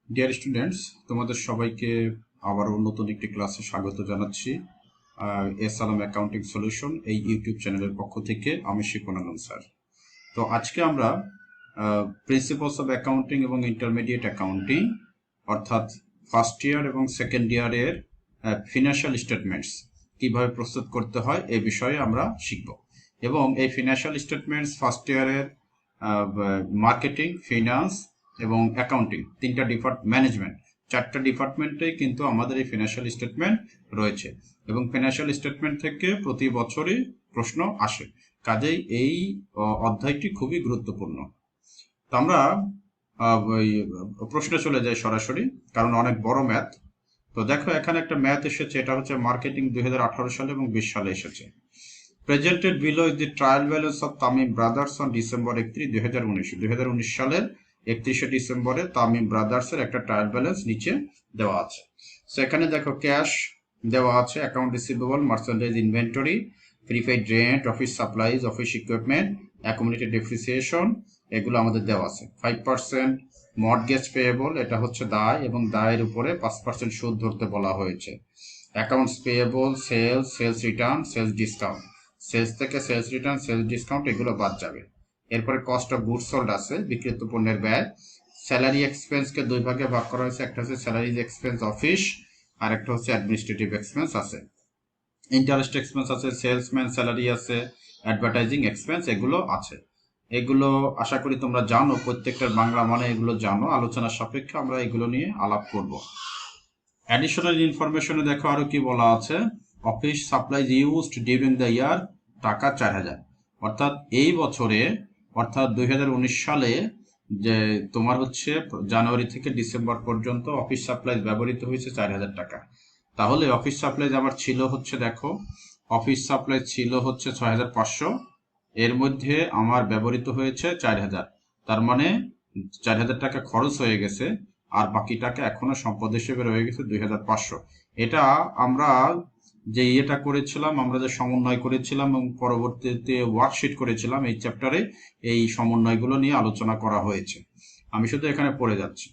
Dear students, তোমাদের সবাইকে আবারও নতুন একটি ক্লাসে স্বাগত জানাচ্ছি। এস আলম অ্যাকাউন্টিং সলিউশন এই ইউটিউব চ্যানেলের পক্ষ থেকে আমি শিপন আলম স্যার। তো আজকে আমরা প্রিন্সিপালস অফ অ্যাকাউন্টিং এবং ইন্টারমিডিয়েট অ্যাকাউন্টিং অর্থাৎ ফার্স্ট ইয়ার এবং সেকেন্ড ইয়ারের ফিনান্সিয়াল স্টেটমেন্টস কিভাবে প্রস্তুত করতে হয় এ বিষয়ে আমরা শিখব। এবং এই ফিনান্সিয়াল স্টেটমেন্টস ফার্স্ট ইয়ারের মার্কেটিং, ফিনান্স এবং অ্যাকাউন্টিং তিনটা ম্যানেজমেন্ট চারটা ডিপার্টমেন্টে কিন্তু আমাদের এই ফিনান্সিয়াল স্টেটমেন্ট রয়েছে এবং ফিনান্সিয়াল স্টেটমেন্ট থেকে প্রতি বছরই প্রশ্ন আসে। কাজেই এই অধ্যায়টি খুবই গুরুত্বপূর্ণ। তো আমরা প্রশ্নে চলে যাই সরাসরি, কারণ অনেক বড় ম্যাথ। তো দেখো, এখানে একটা ম্যাথ এসেছে, এটা হচ্ছে মার্কেটিং 2018 সালে এবং 20 সালে এসেছে। Presented below is the trial balance of Tamim brothers on December 31, 2019 সালের 31শে ডিসেম্বরে তামিম ব্রাদার্সের একটা ট্রায়াল ব্যালেন্স নিচে দেওয়া আছে। সো এখানে দেখো, ক্যাশ দেওয়া আছে, account receivable, merchandise inventory, prepaid rent, office supplies, office equipment, accumulated depreciation, এগুলো আমাদের দেওয়া আছে। 5% মর্টগেজ পেয়েবল, এটা হচ্ছে দায় এবং দায়ের উপরে 5% সুদ ধরতে বলা হয়েছে। Accounts payable, sales return, sales discount, sales থেকে সেলস রিটার্ন, সেলস ডিসকাউন্ট এগুলো বাদ যাবে। এরপরে কস্ট অফ গুডস সোল্ড আছে, বিক্রিত পণ্যের ব্যয়। স্যালারি এক্সপেন্সকে দুই ভাগে ভাগ করা হয়েছে, একটা হচ্ছে স্যালারিজ এক্সপেন্স অফিস আর একটা হচ্ছে অ্যাডমিনিস্ট্রেটিভ এক্সপেন্স আছে। ইন্টারেস্ট এক্সপেন্স আছে, সেলসম্যান স্যালারি আছে, অ্যাডভার্টাইজিং এক্সপেন্স এগুলো আছে। এগুলো আশা করি তোমরা জানো, প্রত্যেকটার বাংলা মানে এগুলো জানো। আলোচনার সাপেক্ষে আমরা এগুলো নিয়ে আলাপ করব। অ্যাডিশনাল ইনফরমেশনে দেখো আরো কি বলা আছে। Office supplies used during the year, টাকা 4000। অর্থাৎ এই বছরে, অর্থাৎ 2019 সালে যে তোমার হচ্ছে জানুয়ারি থেকে ডিসেম্বর পর্যন্ত অফিস সাপ্লাইজ ব্যবহৃত হয়েছে 4000 টাকা। তাহলে অফিস সাপ্লাইজ আমার ছিল হচ্ছে, দেখো, অফিস সাপ্লাইজ ছিল হচ্ছে 6500, এর মধ্যে আমার ব্যবহৃত হয়েছে 4000। তার মানে 4000 টাকা খরচ হয়ে গেছে, আর বাকি টাকা এখনো সম্পদ হিসেবে রয়ে গেছে 2500। এটা আমরা যে ইয়েটা করেছিলাম, আমরা যে সমন্বয় করেছিলাম এবং পরবর্তীতে ওয়ার্কশিট করেছিলাম, এই চ্যাপ্টারে এই সমন্বয়গুলো নিয়ে আলোচনা করা হয়েছে। আমি শুধু এখানে পড়ে যাচ্ছি।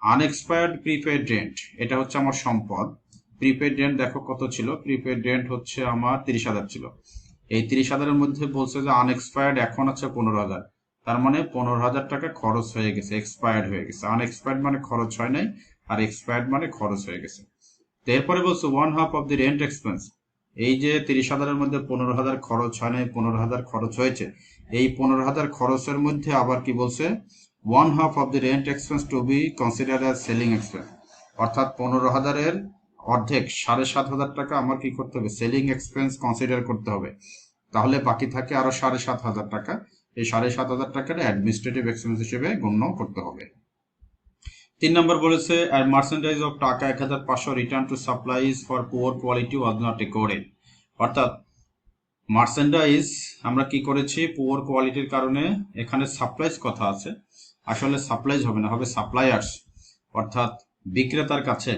আনএক্সপায়ার্ড প্রিপেড রেন্ট, এটা হচ্ছে আমার সম্পদ। প্রিপেড রেন্ট দেখো কত ছিল, প্রিপেড রেন্ট হচ্ছে আমার 30,000 ছিল। এই 30,000-এর মধ্যে বলছে যে আনএক্সপায়ার্ড এখন আছে 15,000। তার মানে 15,000 টাকা খরচ হয়ে গেছে, এক্সপায়ার্ড হয়ে গেছে। আনএক্সপায়ার্ড মানে খরচ হয় নাই, আর এক্সপায়ার্ড মানে খরচ হয়ে গেছে। তো এরপরে বলছে 1/2 অফ দি রেন্ট এক্সপেন্স। এই যে 30,000-এর মধ্যে 15,000 খরচ হয় নাই, 15,000 খরচ হয়েছে। এই 15,000 খরচের মধ্যে আবার কি বলছে, 1/2 of the rent expense to be considered as selling expense. অর্থাৎ 15,000-এর অর্ধেক 7,500 টাকা আমার কি করতে হবে, সেলিং এক্সপেন্স কনসিডার করতে হবে। তাহলে বাকি থাকে আরো 7,500 টাকা। এই 7,500 টাকাটা অ্যাডমিনিস্ট্রেটিভ এক্সপেন্স হিসেবে গণ্য করতে হবে। 3 নম্বর বলেছে, আর মার্চেন্ডাইজ অফ টাকা 1,500 return to supplies for poor quality was not recorded. অর্থাৎ মার্চেন্ডাইজ আমরা কি করেছি, পুয়ার কোয়ালিটির কারণে এখানে সাপ্লাইজ কথা আছে, আসলে সাপ্লাইজ হবে না, হবে সাপ্লায়ার্স, অর্থাৎ বিক্রেতার কাছে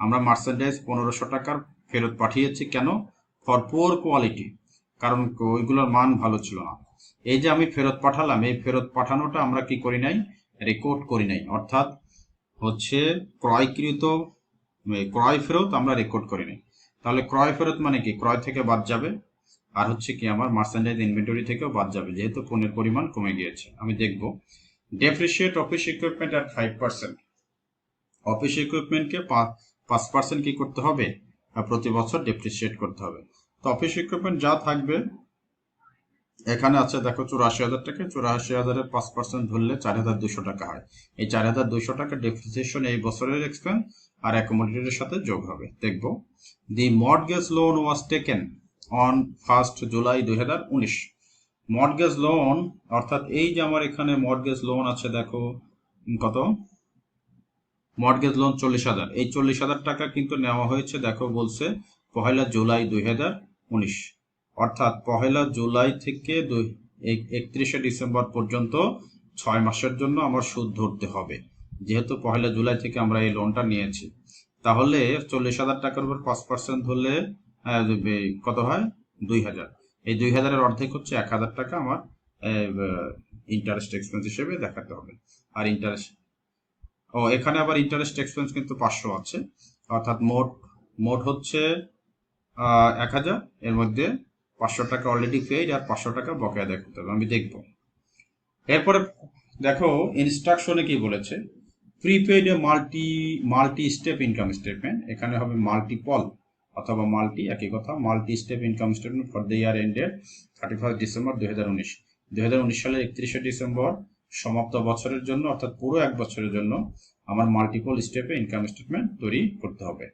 আমরা মার্চেন্ডাইজ 1500 টাকার ফেরত পাঠিয়েছি। কেন? ফর পুয়ার কোয়ালিটি, কারণ ওইগুলোর মান ভালো ছিল না। এই যে আমি ফেরত পাঠালাম, এই ফেরত পাঠানোটা আমরা কি করি নাই, রেকর্ড করি নাই। অর্থাৎ হচ্ছে ক্রয়কৃত ক্রয় ফেরত আমরা রেকর্ড করি নাই। তাহলে ক্রয় ফেরত মানে কি, ক্রয় থেকে বাদ যাবে, আর হচ্ছে কি আমার মার্চেন্ডাইজ ইনভেন্টরি থেকেও বাদ যাবে, যেহেতু পণ্যের পরিমাণ কমে গিয়েছে। আমি দেখব, depreciate office equipment at 5%। Office ইকুইপমেন্টকে 5% কি করতে হবে, প্রতি বছর ডেপ্রিসিয়েট করতে হবে। তো অফিস ইকুইপমেন্ট যা থাকবে, এখানে আছে দেখো 84,000 টাকা, 84,000-এর 5% ধরলে 4,200 টাকা হয়। এই 4,200 টাকা ডেপ্রিসিয়েশন এই বছরের এক্সপেন্স আর অ্যাকোমোডেটের সাথে যোগ হবে। দেখব, the mortgage loan was taken on 1 July 2019। Mortgage loan, অর্থাৎ এই যে আমার এখানে মর্টগেজ লোন আছে, দেখো কত, মর্টগেজ লোন 40,000। এই 40,000 টাকা কিন্তু নেওয়া হয়েছে, দেখো বলছে 1 জুলাই 2019। অর্থাৎ 1 জুলাই থেকে 31শে ডিসেম্বর পর্যন্ত 6 মাসের জন্য আমার সুদ ধরতে হবে, যেহেতু 1 জুলাই থেকে আমরা এই লোনটা নিয়েছি। তাহলে 40,000 টাকার উপর 5% ধরলে কত হয়, 2,000। এই 2,000-এর অর্ধেক হচ্ছে 1,000 টাকা আমার ইন্টারেস্ট এক্সপেন্স হিসেবে দেখাতে হবে। আর ইন্টারেস্ট ও এখানে আবার ইন্টারেস্ট এক্সপেন্স কিন্তু 500 আছে, অর্থাৎ মোট মোট হচ্ছে 1000, এর মধ্যে 500 টাকা অলরেডি পেইড আর 500 টাকা বকেয়া দেখতে হবে, আমি দেখবো। এরপরে দেখো ইনস্ট্রাকশনে কি বলেছে, প্রিপেইড এ মাল্টি স্টেপ ইনকাম স্টেটমেন্ট, এখানে হবে মাল্টিপল অথবা মাল্টি, একই কথা, multi step income statement for the year ended 31 December 2019। 2019 সালের 31শে ডিসেম্বর সমাপ্ত বছরের জন্য, অর্থাৎ পুরো এক বছরের জন্য আমার মাল্টিপল স্টেপে ইনকাম স্টেটমেন্ট তৈরি করতে হবে।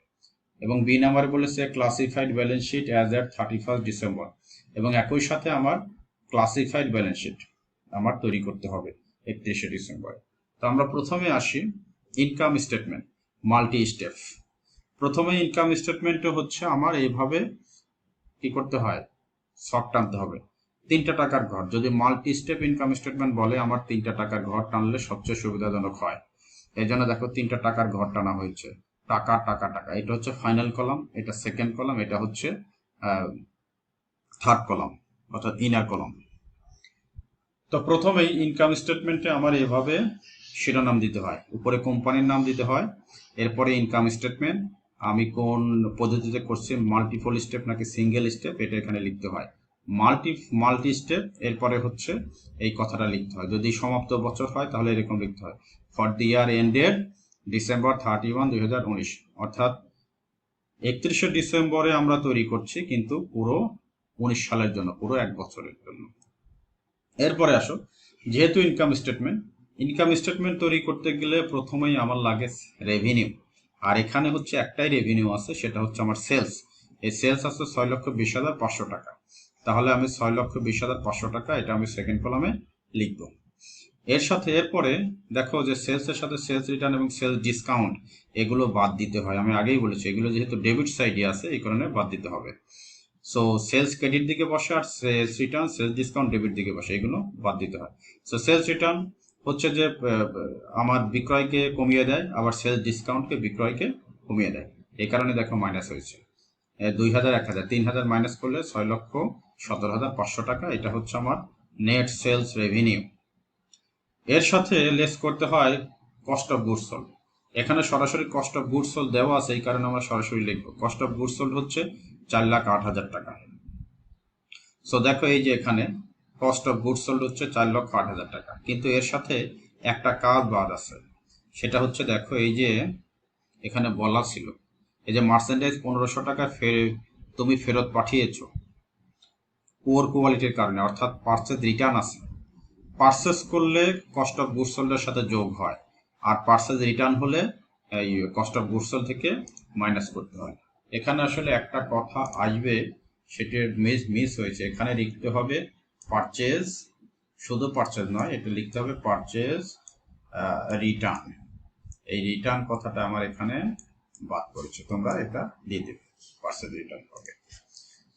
এবং বি নাম্বারে বলেছে ক্লাসিফাইড ব্যালেন্স শিট অ্যাজ এট 31 ডিসেম্বর, এবং একই সাথে আমার ক্লাসিফাইড ব্যালেন্স শিট আমার তৈরি করতে হবে 31শে ডিসেম্বর। তো আমরা প্রথমে আসি ইনকাম স্টেটমেন্ট মাল্টি স্টেপ। প্রথমে ইনকাম স্টেটমেন্টে হচ্ছে আমার এইভাবে কি করতে হয়, শর্ট টানতে হবে। 3টা টাকার ঘর, যদি মাল্টি স্টেপ ইনকাম স্টেটমেন্ট বলে আমার 3টা টাকার ঘর টানলে সবচেয়ে সুবিধাজনক হয়। এই জন্য দেখো 3টা টাকার ঘর টানা হয়েছে, টাকা টাকা টাকা, এটা হচ্ছে ফাইনাল কলাম, এটা সেকেন্ড কলাম, এটা হচ্ছে থার্ড কলাম অর্থাৎ ইনার কলাম। তো প্রথমেই ইনকাম স্টেটমেন্টে আমার এভাবে শিরোনাম দিতে হয়, উপরে কোম্পানির নাম দিতে হয়, এরপরে ইনকাম স্টেটমেন্ট, আমি কোন পদ্ধতিতে করছি, মাল্টিপল স্টেপ নাকি সিঙ্গেল স্টেপ, এটা এখানে লিখতে হয়। মাল্টি স্টেপ, এরপরে হচ্ছে এই কথাটা লিখতে হয়। যদি সমাপ্ত বছর হয় তাহলে এরকম লিখতে হয়, for the year ended December 31, 2019, অর্থাৎ 31শে ডিসেম্বরে আমরা তৈরি করছি, কিন্তু পুরো 19 সালের জন্য, পুরো এক বছরের জন্য। এরপরে আসো, যেহেতু ইনকাম স্টেটমেন্ট তৈরি করতে গেলে প্রথমেই আমার লাগে রেভিনিউ, আর এখানে হচ্ছে একটাই রেভিনিউ আছে, সেটা হচ্ছে আমার সেলস। এই সেলস আছে 6,20,500 টাকা, তাহলে আমি 6,20,500 টাকা, এটা আমি সেকেন্ড কলামে লিখব। এর সাথে এরপরে দেখো যে সেলসের সাথে সেলস রিটার্ন এবং সেলস ডিসকাউন্ট এগুলো বাদ দিতে হয়, আমি আগেই বলেছি এগুলো যেহেতু ডেবিট সাইডে আছে এই কারণে বাদ দিতে হবে। সো সেলস ক্রেডিট দিকে বসে আর sales return sales discount debit দিকে বসে, এগুলো বাদ দিতে হয়। সো সেলস রিটার্ন হচ্ছে যে আমার বিক্রয়কে কমিয়ে দেয়, আবার সেলস ডিসকাউন্টকে বিক্রয়কে কমিয়ে দেয়, এই কারণে দেখো মাইনাস হয়েছে 2,000, 1,000, 3,000 মাইনাস করলে 6,17,500 টাকা, এটা হচ্ছে আমার নেট সেলস রেভিনিউ। এর সাথে লেস করতে হয় কস্ট অফ গুডস সোল্ড, এখানে সরাসরি কস্ট অফ গুডস সোল্ড দেওয়া আছে, এই কারণে আমরা সরাসরি লিখবো কস্ট অফ গুডস সোল্ড হচ্ছে 4,08,000 টাকা। সো দেখো এই যে এখানে কস্ট অফ গুডস সোল্ড হচ্ছে 4,08,000 টাকা, কিন্তু এর সাথে একটা কাজ বাদ আছে, সেটা হচ্ছে দেখো এই যে এখানে বলা ছিল এই যে মার্চেন্ডাইজ 1,500 টাকা তুমি ফেরত পাঠিয়েছো পুয়ার কোয়ালিটির কারণে, অর্থাৎ পার্সেস রিটার্ন আছে, পার্সেস করলে কস্ট অফ গুডস সোল্ডের সাথে যোগ হয়, আর পার্সেস রিটার্ন হলে এই কস্ট অফ গুডস সোল্ড থেকে মাইনাস করতে হয়। এখানে আসলে একটা কথা আসবে, সেটি মিস হয়েছে, এখানে লিখতে হবে পারচেজ, শুধু পারচেজ নয়, এটা লিখতে হবে পারচেজ রিটার্ন, এই রিটার্ন কথাটা আমার এখানে বাদ করেছে, তোমরা এটা দিয়ে দেবে পারচেজ রিটার্ন হবে।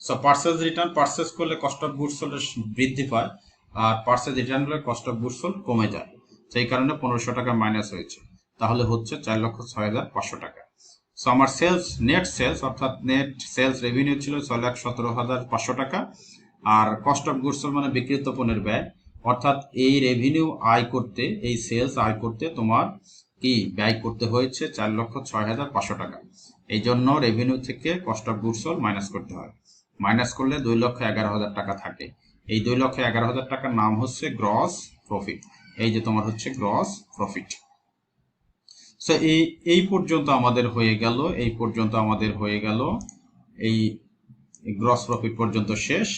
সো পার্সেস রিটার্ন, পার্সেস করলে কস্ট অফ গুডস সোল্ড বৃদ্ধি পায়, আর পার্সেস রিটার্ন হলে কস্ট অফ গুডস সোল্ড কমে যায়, সেই কারণে 1,500 টাকা মাইনাস হয়েছে, তাহলে হচ্ছে 4,06,500 টাকা। সো আমার নেট সেলস অর্থাৎ নেট সেলস রেভিনিউ ছিল 6,17,500 টাকা, আর কস্ট অফ গুডস সোল্ড মানে বিক্রিত পণ্যের ব্যয়, অর্থাৎ এই রেভিনিউ আয় করতে, এই সেলস আয় করতে তোমার কি ব্যয় করতে হয়েছে 4,06,500 টাকা, এই জন্য রেভিনিউ থেকে cost of goods sold minus করতে হয়, মাইনাস করলে 2,11,000 টাকা থাকে, এই 2,11,000 টাকার নাম হচ্ছে গ্রস প্রফিট, এই যে তোমার হচ্ছে গ্রস প্রফিট। সো এই পর্যন্ত আমাদের হয়ে গেল, এই পর্যন্ত আমাদের হয়ে গেল, এই গ্রস প্রফিট পর্যন্ত শেষ।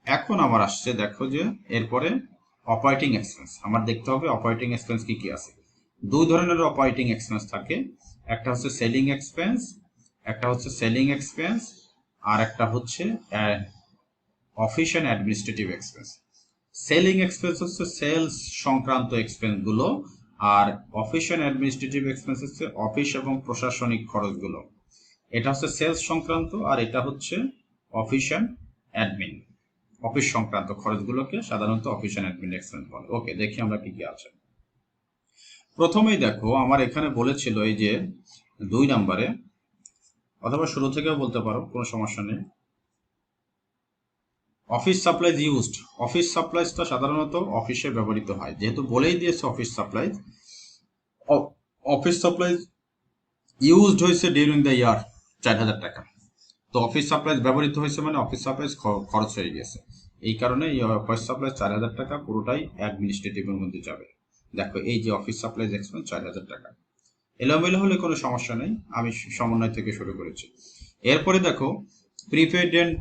এখন আমার আসছে দেখো যে এরপরে অপারেটিং এক্সপেন্স, আমার দেখতে হবে অপারেটিং এক্সপেন্স কি কি আছে। দুই ধরনের অপারেটিং এক্সপেন্স থাকে, একটা হচ্ছে সেলিং এক্সপেন্স, আর একটা হচ্ছে office and administrative expense. Selling expense হচ্ছে সেলস সংক্রান্ত এক্সপেন্স গুলো, আর অফিস অ্যান্ড অ্যাডমিনিস্ট্রেটিভ এক্সপেন্স হচ্ছে অফিস এবং প্রশাসনিক খরচগুলো, এটা হচ্ছে সেলস সংক্রান্ত, আর এটা হচ্ছে অফিস অ্যান্ড অ্যাডমিন, অফিস সংক্রান্ত খরচগুলোকে সাধারণত অফিস অ্যান্ড অ্যাডমিন এক্সপেন্স বলে। ওকে, দেখি আমরা কি কি আছে। প্রথমেই দেখো আমার এখানে বলেছিল এই যে 2 নম্বরে, অথবা শুরু থেকেও বলতে পারো, কোনো সমস্যা নেই। অফিস সাপ্লাইজ ইউজড, অফিস সাপ্লাইজটা সাধারণত অফিসে ব্যবহৃত হয়, যেহেতু বলেই দিয়েছে office supplies, office supplies used হয়েছে ডিউরিং দ্য ইয়ার 4,000 টাকা। তো অফিস সাপ্লাইজ ব্যবহৃত হয়েছে মানে অফিস সাপ্লাইজ খরচ হয়ে গেছে, এই কারণে এই অফিস সাপ্লাইজ 4,000 টাকা পুরোটাই অ্যাডমিনিস্ট্রেটিভের মধ্যে যাবে। দেখো এই যে অফিস সাপ্লাইজ এক্সপেন্স 4,000 টাকা, এলোমেলো হলে কোনো সমস্যা নেই, আমি সমন্বয় থেকে শুরু করেছি। এরপরে দেখো প্রিপেড রেন্ট,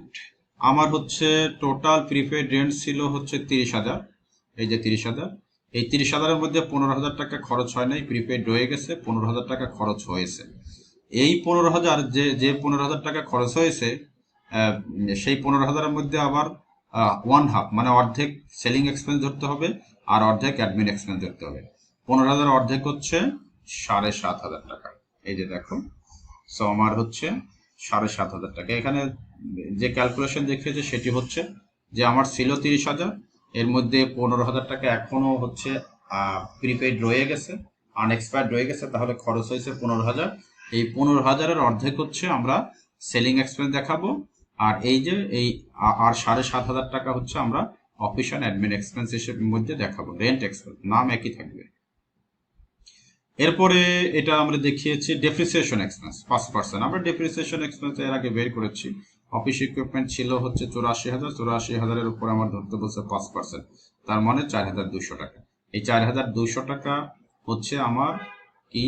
আমার হচ্ছে টোটাল প্রিপেড রেন্ট ছিল হচ্ছে 30,000, এই যে 30,000, এই 30,000-এর মধ্যে 15,000 টাকা খরচ হয় নাই, প্রিপেড রয়ে গেছে, 15,000 টাকা খরচ হয়েছে। এই 15,000 যে 15,000 টাকা খরচ হয়েছে, সেই 15,000-এর মধ্যে আবার 1/2 মানে অর্ধেক সেলিং এক্সপেন্স ধরতে হবে আর অর্ধেক অ্যাডমিন এক্সপেন্স ধরতে হবে। 15,000 অর্ধেক হচ্ছে 7,500 টাকা, এই যে দেখো। সো আমার হচ্ছে 7,500 টাকা। এখানে যে ক্যালকুলেশন দেখিয়েছে সেটি হচ্ছে যে আমার ছিল 30,000, এর মধ্যে 15,000 টাকা এখনো হচ্ছে প্রিপেড রয়ে গেছে, আনএক্সপায়ার্ড রয়ে গেছে, তাহলে খরচ হয়েছে 15,000। এই 15,000-এর অর্ধেক হচ্ছে আমরা সেলিং এক্সপেন্স দেখাবো, আর এই যে এই আর 7,500 টাকা হচ্ছে আমরা অফিস অ্যান্ড অ্যাডমিন এক্সপেন্স হিসেবের মধ্যে দেখাবো, রেন্ট এক্সপেন্স, নাম একই থাকবে। এরপরে এটা আমরা দেখিয়েছি ডেপ্রিসিয়েশন এক্সপেন্স 5%। আমরা ডেপ্রিসিয়েশন এক্সপেন্স এর আগে বের করেছি, অফিস ইকুইপমেন্ট ছিল হচ্ছে 84,000, 84,000-এর উপর আমার ধরতে বলছে 5%, তার মানে 4,200 টাকা। এই 4,200 টাকা হচ্ছে আমার কি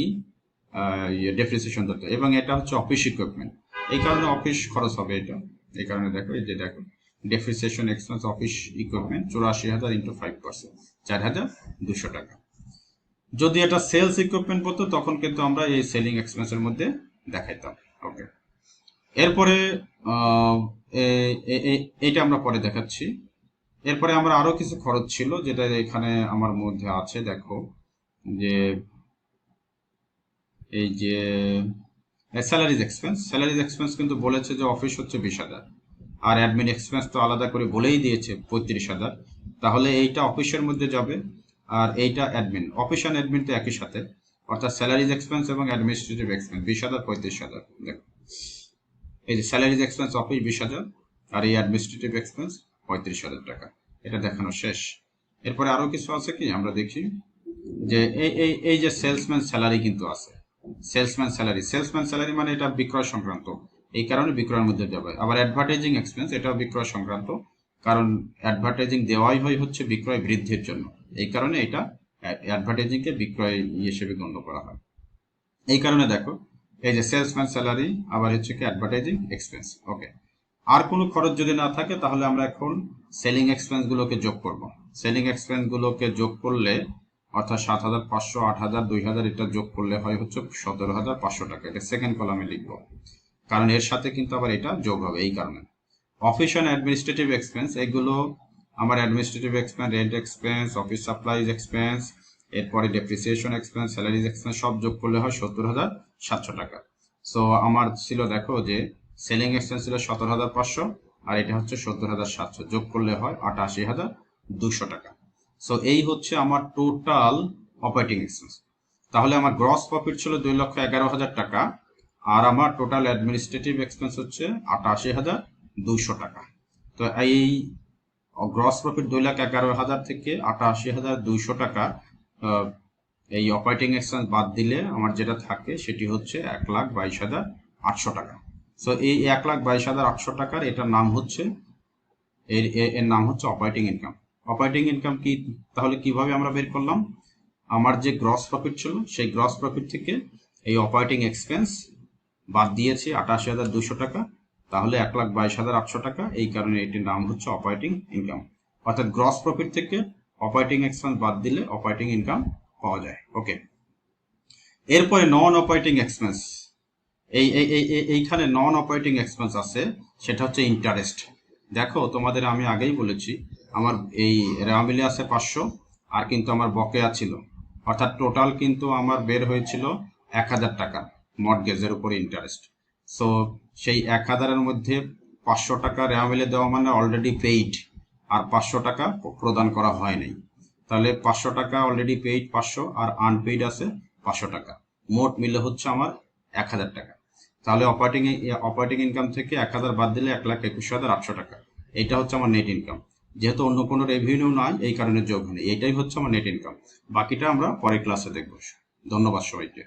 ডেপ্রিসিয়েশন ধরতে, এবং এটা হচ্ছে অফিস ইকুইপমেন্ট, এই কারণে অফিস খরচ হবে এটা, এই কারণে দেখো এই যে দেখো depreciation expense office equipment 84,000 into 5%, 4,200 টাকা। যদি এটা সেলস ইকুইপমেন্ট পড়তো তখন কিন্তু আমরা এই সেলিং এক্সপেন্সের মধ্যে দেখাইতাম। ওকে, এরপরে এইটা আমরা পরে দেখাচ্ছি। এরপরে আমরা আরো কিছু খরচ ছিল যেটা এখানে আমার মধ্যে আছে, দেখো যে এই যে স্যালারিজ এক্সপেন্স, স্যালারিজ এক্সপেন্স কিন্তু বলেছে যে অফিস হচ্ছে 20,000, আর অ্যাডমিন এক্সপেন্স তো আলাদা করে বলেই দিয়েছে 35,000, তাহলে এইটা অফিসের মধ্যে যাবে আর এইটা অ্যাডমিন, অফিস অ্যান্ড অ্যাডমিন তো একই সাথে, অর্থাৎ স্যালারিজ এক্সপেন্স এবং অ্যাডমিনিস্ট্রেটিভ এক্সপেন্স 20,000, 35,000। দেখো এই যে স্যালারিজ এক্সপেন্স অফিস 20,000 আর এই অ্যাডমিনিস্ট্রেটিভ এক্সপেন্স 35,000 টাকা, এটা দেখানো শেষ। এরপরে আরো কিছু আছে কি আমরা দেখি, যে এই যে সেলসম্যান স্যালারি কিন্তু আছে, সেলসম্যান স্যালারি, সেলসম্যান স্যালারি মানে এটা বিক্রয় সংক্রান্ত, এই কারণে বিক্রয়ের মধ্যে যাবে। আবার অ্যাডভার্টাইজিং এক্সপেন্স, এটাও বিক্রয় সংক্রান্ত, কারণ অ্যাডভার্টাইজিং দেওয়াই হয় হচ্ছে বিক্রয় বৃদ্ধির জন্য, এই কারণে এটা অ্যাডভার্টাইজিংকে বিক্রয় হিসেবে গণ্য করা হয়। এই কারণে দেখো এই যে সেলসম্যান স্যালারি আবার হচ্ছে কি অ্যাডভার্টাইজিং এক্সপেন্স। ওকে, আর কোনো খরচ যদি না থাকে তাহলে আমরা এখন সেলিং এক্সপেন্স গুলোকে যোগ করব। সেলিং এক্সপেন্স গুলোকে যোগ করলে অর্থাৎ 7,500, 8,000, 2,000 এটা যোগ করলে হয় হচ্ছে 17,500 টাকা, এটা সেকেন্ড কলামে লিখবো, কারণ এর সাথে কিন্তু আবার এটা যোগ হবে, এই কারণে। অফিস অ্যান্ড অ্যাডমিনিস্ট্রেটিভ এক্সপেন্স, এগুলো আমার administrative expense, rent expense, office supplies expense, এরপরে ডেপ্রিসিয়েশন এক্সপেন্স, স্যালারিজ এক্সপেন্স সব যোগ করলে হয় 70,700 টাকা। সো আমার ছিল দেখো যে সেলিং এক্সপেন্স ছিল 17,500 আর এটা হচ্ছে 70,700, যোগ করলে হয় 88,200 টাকা। সো এই হচ্ছে আমার টোটাল অপারেটিং এক্সপেন্স। তাহলে আমার গ্রস প্রফিট ছিল 2,11,000 টাকা, আর আমার টোটাল অ্যাডমিনিস্ট্রেটিভ এক্সপেন্স হচ্ছে 88,200 টাকা। তো এই গ্রস প্রফিট 2,11,000 থেকে 88,200 টাকা এই অপারেটিং এক্সপেন্স বাদ দিলে আমার যেটা থাকে সেটি হচ্ছে 1,22,800 টাকা। সো এই 1,22,800 টাকার এটার নাম হচ্ছে এর নাম হচ্ছে অপারেটিং ইনকাম। অপারেটিং ইনকাম কি, তাহলে কিভাবে আমরা বের করলাম? আমার যে গ্রস প্রফিট ছিল সেই গ্রস প্রফিট থেকে এই অপারেটিং এক্সপেন্স বাদ দিয়েছি 88,200 টাকা, তাহলে 1,22,800 টাকা, এই কারণে এটির নাম হচ্ছে অপারেটিং ইনকাম। অর্থাৎ গ্রস প্রফিট থেকে অপারেটিং এক্সপেন্স বাদ দিলে অপারেটিং ইনকাম পাওয়া যায়। ওকে, এরপরে নন অপারেটিং এক্সপেন্স, এইখানে নন অপারেটিং এক্সপেন্স আছে, সেটা হচ্ছে ইন্টারেস্ট। দেখো তোমাদের আমি আগেই বলেছি আমার এই রেওয়া মিলে আছে 500, আর কিন্তু আমার বকেয়া ছিল, অর্থাৎ টোটাল কিন্তু আমার বের হয়েছিল 1,000 টাকা মর্টগেজের উপরে ইন্টারেস্ট। সো সেই 1,000-এর মধ্যে 500 টাকা রেওয়া মিলে দেওয়া মানে অলরেডি পেইড, আর 500 টাকা প্রদান করা হয় নাই, তাহলে 500 টাকা অলরেডি পেইড 500, আর আনপেইড আছে 500 টাকা, মোট মিলে হচ্ছে আমার 1,000 টাকা। তাহলে অপারেটিং ইনকাম থেকে 1,000 বাদ দিলে 1,21,800 টাকা, এটা হচ্ছে আমার নেট ইনকাম। যেহেতু অন্য কোনো রেভিনিউ নাই এই কারণে যোগ হয়নি, এটাই হচ্ছে আমার নেট ইনকাম। বাকিটা আমরা পরের ক্লাসে দেখবো। ধন্যবাদ সবাইকে।